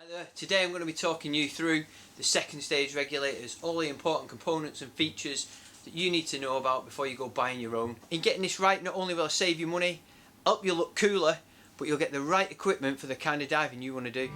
there, today I'm going to be talking you through the second stage regulators, all the important components and features that you need to know about before you go buying your own. In getting this right, not only will I save you money, help you look cooler, but you'll get the right equipment for the kind of diving you want to do.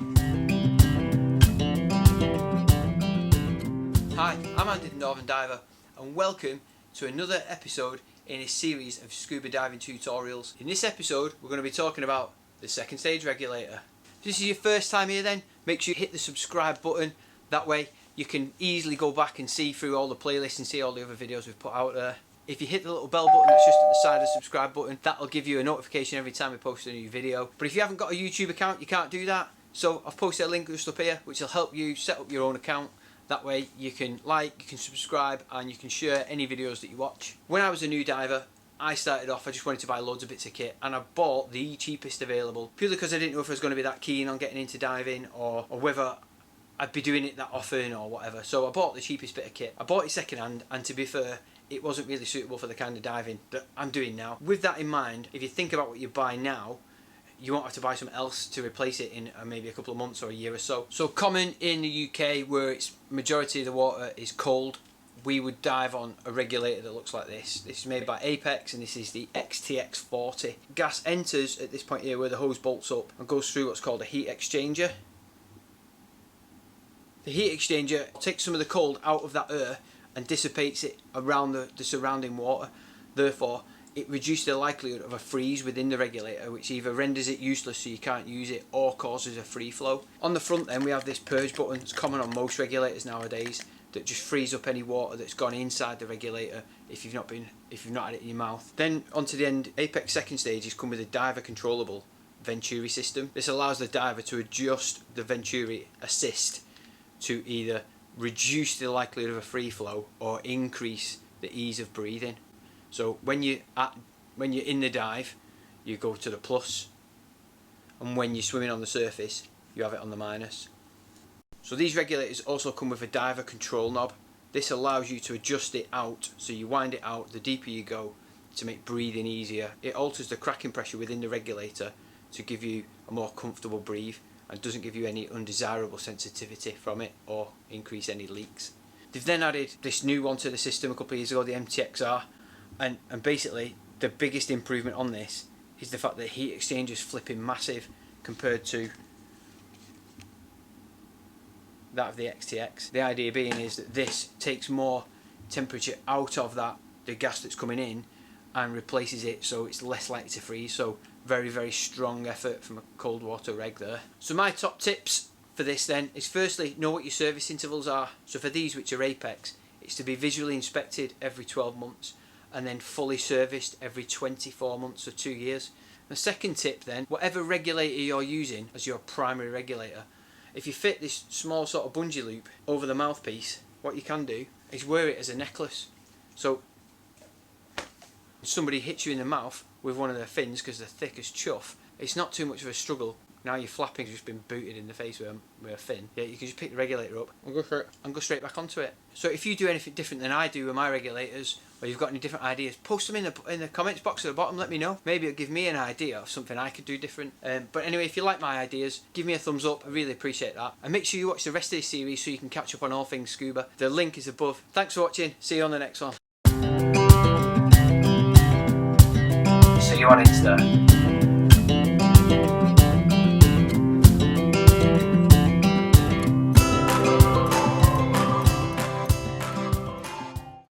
Hi, I'm Andy the Northern Diver and welcome to another episode in a series of scuba diving tutorials. In this episode we're going to be talking about the second stage regulator. If this is your first time here, then make sure you hit the subscribe button. That way you can easily go back and see through all the playlists and see all the other videos we've put out there. If you hit the little bell button that's just at the side of the subscribe button, that'll give you a notification every time we post a new video. But if you haven't got a YouTube account, you can't do that. So I've posted a link just up here which will help you set up your own account. That way you can like, you can subscribe and you can share any videos that you watch. When I was a new diver, I started off, I just wanted to buy loads of bits of kit and I bought the cheapest available purely because I didn't know if I was going to be that keen on getting into diving or whether I'd be doing it that often or whatever. So I bought the cheapest bit of kit. I bought it second hand and to be fair, it wasn't really suitable for the kind of diving that I'm doing now. With that in mind, if you think about what you buy now, you won't have to buy something else to replace it in maybe a couple of months or a year or so. So common in the UK where it's majority of the water is cold, we would dive on a regulator that looks like this. This is made by Apeks and this is the XTX 40. Gas enters at this point here where the hose bolts up and goes through what's called a heat exchanger. The heat exchanger takes some of the cold out of that air and dissipates it around the surrounding water. Therefore, it reduces the likelihood of a freeze within the regulator, which either renders it useless so you can't use it or causes a free flow. On the front then we have this purge button. It's common on most regulators nowadays that just frees up any water that's gone inside the regulator if you've not had it in your mouth. Then onto the end, Apeks Second Stage has come with a diver controllable Venturi system. This allows the diver to adjust the Venturi assist to either reduce the likelihood of a free flow or increase the ease of breathing. So when you're in the dive, you go to the plus, and when you're swimming on the surface, you have it on the minus. So these regulators also come with a diver control knob. This allows you to adjust it out, so you wind it out the deeper you go to make breathing easier. It alters the cracking pressure within the regulator to give you a more comfortable breathe and doesn't give you any undesirable sensitivity from it or increase any leaks. They've then added this new one to the system a couple of years ago, the MTXR. And basically the biggest improvement on this is the fact that heat exchanger is flipping massive compared to that of the XTX. The idea being is that this takes more temperature out of the gas that's coming in and replaces it so it's less likely to freeze. So very, very strong effort from a cold water reg there. So my top tips for this then is firstly, know what your service intervals are. So for these which are Apeks, it's to be visually inspected every 12 months and then fully serviced every 24 months or 2 years. The second tip then, whatever regulator you're using as your primary regulator, if you fit this small sort of bungee loop over the mouthpiece, what you can do is wear it as a necklace. So if somebody hits you in the mouth with one of their fins because they're thick as chuff, it's not too much of a struggle. Now your flapping's just been booted in the face with a fin. Yeah, you can just pick the regulator up and go straight back onto it. So if you do anything different than I do with my regulators, or you've got any different ideas, post them in the comments box at the bottom, let me know. Maybe it'll give me an idea of something I could do different. But anyway, if you like my ideas, give me a thumbs up, I really appreciate that. And make sure you watch the rest of this series so you can catch up on all things scuba. The link is above. Thanks for watching, see you on the next one. See you on Insta.